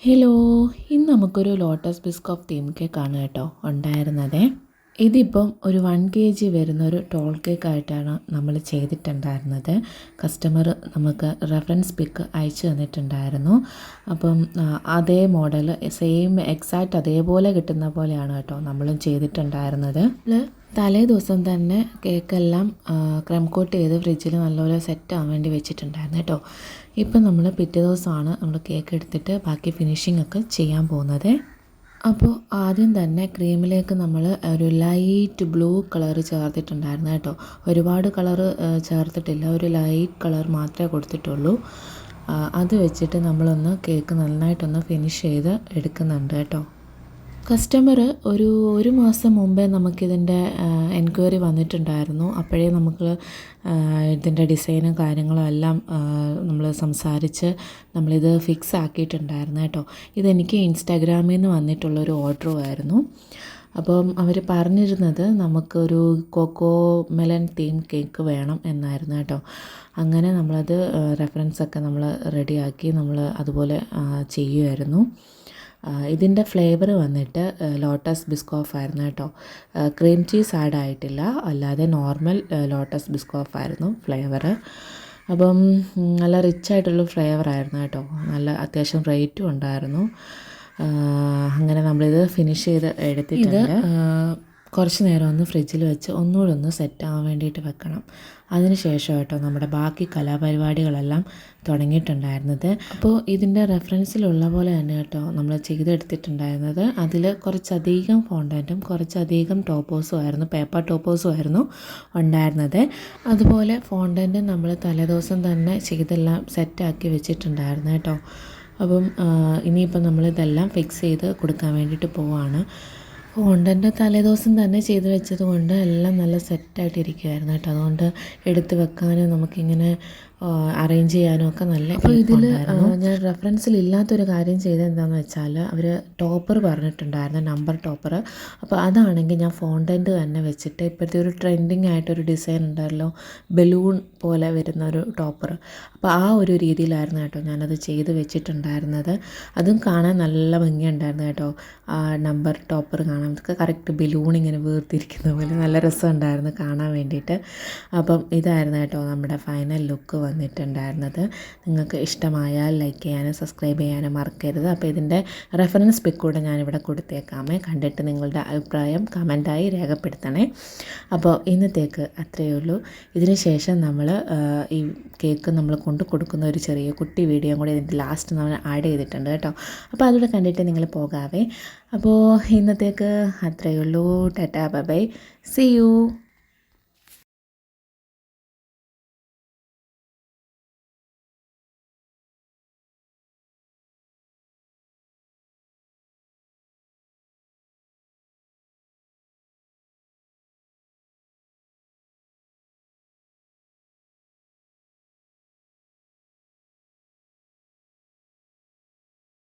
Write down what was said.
Hello, ഇന്ന് നമുക്കൊരു lotus Biscoff theme കേക്കാണ് കേട്ടോ ഉണ്ടായിരുന്നത്. ഇതിപ്പം ഒരു 1 kg വരുന്നൊരു ടോൾ കേക്കായിട്ടാണ് നമ്മൾ ചെയ്തിട്ടുണ്ടായിരുന്നത്. കസ്റ്റമർ നമുക്ക് റെഫറൻസ് പിക്ക് അയച്ചു തന്നിട്ടുണ്ടായിരുന്നു. അപ്പം അതേ മോഡൽ സെയിം എക്സാക്റ്റ് അതേപോലെ കിട്ടുന്ന പോലെയാണ് കേട്ടോ നമ്മളും ചെയ്തിട്ടുണ്ടായിരുന്നത്. തലേ ദിവസം തന്നെ കേക്കെല്ലാം ക്രം കോട്ട് ചെയ്ത് ഫ്രിഡ്ജിൽ നല്ലപോലെ സെറ്റ് ആവാൻ വേണ്ടി വെച്ചിട്ടുണ്ടായിരുന്നു കേട്ടോ. ഇപ്പം നമ്മൾ പിറ്റേ ദിവസമാണ് നമ്മൾ കേക്ക് എടുത്തിട്ട് ബാക്കി ഫിനിഷിംഗ് ഒക്കെ ചെയ്യാൻ പോകുന്നത്. അപ്പോൾ ആദ്യം തന്നെ ക്രീമിലേക്ക് നമ്മൾ ഒരു ലൈറ്റ് ബ്ലൂ കളർ ചേർത്തിട്ടുണ്ടായിരുന്നു കേട്ടോ. ഒരുപാട് കളർ ചേർത്തിട്ടില്ല, ഒരു ലൈറ്റ് കളർ മാത്രമേ കൊടുത്തിട്ടുള്ളൂ. അത് വെച്ചിട്ട് നമ്മളൊന്ന് കേക്ക് നന്നായിട്ടൊന്ന് ഫിനിഷ് ചെയ്ത് എടുക്കുന്നുണ്ട് കേട്ടോ. കസ്റ്റമർ ഒരു മാസം മുമ്പേ നമുക്കിതിൻ്റെ എൻക്വയറി വന്നിട്ടുണ്ടായിരുന്നു. അപ്പോഴേ നമുക്ക് ഇതിൻ്റെ ഡിസൈനും കാര്യങ്ങളും എല്ലാം നമ്മൾ സംസാരിച്ച് നമ്മളിത് ഫിക്സ് ആക്കിയിട്ടുണ്ടായിരുന്നു കേട്ടോ. ഇതെനിക്ക് ഇൻസ്റ്റാഗ്രാമിൽ നിന്ന് വന്നിട്ടുള്ളൊരു ഓർഡറുമായിരുന്നു. അപ്പം അവർ പറഞ്ഞിരുന്നത് നമുക്കൊരു കൊക്കോ മെലൻ തീം കേക്ക് വേണം എന്നായിരുന്നു കേട്ടോ. അങ്ങനെ നമ്മളത് റെഫറൻസൊക്കെ നമ്മൾ റെഡിയാക്കി നമ്മൾ അതുപോലെ ചെയ്യുമായിരുന്നു. ഇതിൻ്റെ ഫ്ലേവർ വന്നിട്ട് ലോട്ടസ് ബിസ്കോഫ് ആയിരുന്നു കേട്ടോ. ക്രീം ചീസ് ആഡ് ആയിട്ടില്ല, അല്ലാതെ നോർമൽ ലോട്ടസ് ബിസ്കോഫ് ആയിരുന്നു ഫ്ലേവർ. അപ്പം നല്ല റിച്ചായിട്ടുള്ള ഫ്ലേവർ ആയിരുന്നു കേട്ടോ. നല്ല അത്യാവശ്യം റേറ്റും ഉണ്ടായിരുന്നു. അങ്ങനെ നമ്മളിത് ഫിനിഷ് ചെയ്ത് എടുത്തിട്ടുണ്ട്. കുറച്ച് നേരം ഒന്ന് ഫ്രിഡ്ജിൽ വെച്ച് ഒന്നുകൂടെ ഒന്ന് സെറ്റ് ആവാൻ വേണ്ടിയിട്ട് വെക്കണം. അതിന് ശേഷം കേട്ടോ നമ്മുടെ ബാക്കി കലാപരിപാടികളെല്ലാം തുടങ്ങിയിട്ടുണ്ടായിരുന്നത്. അപ്പോൾ ഇതിൻ്റെ റെഫറൻസിലുള്ള പോലെ തന്നെ കേട്ടോ നമ്മൾ ചെയ്തെടുത്തിട്ടുണ്ടായിരുന്നത്. അതിൽ കുറച്ചധികം ഫോണ്ടൻറ്റും കുറച്ചധികം ടോപ്പേഴ്സും ആയിരുന്നു, പേപ്പർ ടോപ്പേഴ്സും ആയിരുന്നു ഉണ്ടായിരുന്നത്. അതുപോലെ ഫോണ്ടൻറ്റും നമ്മൾ തലേദിവസം തന്നെ ചെയ്തെല്ലാം സെറ്റാക്കി വെച്ചിട്ടുണ്ടായിരുന്നു കേട്ടോ. അപ്പം ഇനിയിപ്പം നമ്മളിതെല്ലാം ഫിക്സ് ചെയ്ത് കൊടുക്കാൻ വേണ്ടിയിട്ട് പോവാണ്. ഫോണ്ടൻ്റ് തലേദിവസം തന്നെ ചെയ്ത് വെച്ചത് കൊണ്ട് എല്ലാം നല്ല സെറ്റായിട്ടിരിക്കുമായിരുന്നു കേട്ടോ. അതുകൊണ്ട് എടുത്ത് വെക്കാനും നമുക്കിങ്ങനെ അറേഞ്ച് ചെയ്യാനും ഒക്കെ നല്ല. അപ്പോൾ ഇതിൽ ഞാൻ റെഫറൻസിൽ ഇല്ലാത്തൊരു കാര്യം ചെയ്തത് എന്താണെന്ന് വെച്ചാൽ അവർ ടോപ്പർ പറഞ്ഞിട്ടുണ്ടായിരുന്നു, നമ്പർ ടോപ്പർ. അപ്പോൾ അതാണെങ്കിൽ ഞാൻ ഫോണ്ടൻ്റ് തന്നെ വെച്ചിട്ട് ഇപ്പോഴത്തെ ഒരു ട്രെൻഡിങ് ആയിട്ടൊരു ഡിസൈൻ ഉണ്ടല്ലോ, ബലൂൺ പോലെ വരുന്ന ഒരു ടോപ്പർ. അപ്പോൾ ആ ഒരു രീതിയിലായിരുന്നു കേട്ടോ ഞാനത് ചെയ്ത് വെച്ചിട്ടുണ്ടായിരുന്നത്. അതും കാണാൻ നല്ല ഭംഗിയുണ്ടായിരുന്നു കേട്ടോ. ആ നമ്പർ ടോപ്പർ കാണാൻ നമുക്ക് കറക്റ്റ് ബലൂൺ ഇങ്ങനെ വീർത്തിരിക്കുന്ന പോലെ നല്ല രസമുണ്ടായിരുന്നു കാണാൻ വേണ്ടിയിട്ട്. അപ്പം ഇതായിരുന്നു കേട്ടോ നമ്മുടെ ഫൈനൽ ലുക്ക് വന്നിട്ടുണ്ടായിരുന്നത്. നിങ്ങൾക്ക് ഇഷ്ടമായാൽ ലൈക്ക് ചെയ്യാനും സബ്സ്ക്രൈബ് ചെയ്യാനും മറക്കരുത്. അപ്പോൾ ഇതിൻ്റെ റെഫറൻസ് പിക്ക് കൂടെ ഞാനിവിടെ കൊടുത്തേക്കാമേ. കണ്ടിട്ട് നിങ്ങളുടെ അഭിപ്രായം കമൻറ്റായി രേഖപ്പെടുത്തണേ. അപ്പോൾ ഇന്നത്തേക്ക് അത്രയേ ഉള്ളൂ. ഇതിന് ശേഷം നമ്മൾ ഈ കേക്ക് നമ്മൾ കൊണ്ടു കൊടുക്കുന്ന ഒരു ചെറിയ കുട്ടി വീഡിയോ കൂടി ഇതിൻ്റെ ലാസ്റ്റ് നമ്മൾ ആഡ് ചെയ്തിട്ടുണ്ട് കേട്ടോ. അപ്പോൾ അതുകൂടെ കണ്ടിട്ട് നിങ്ങൾ പോകാവേ. അപ്പോൾ ഇന്നത്തേക്ക് അത്രയേ ഉള്ളൂ. Tata bye bye, see U.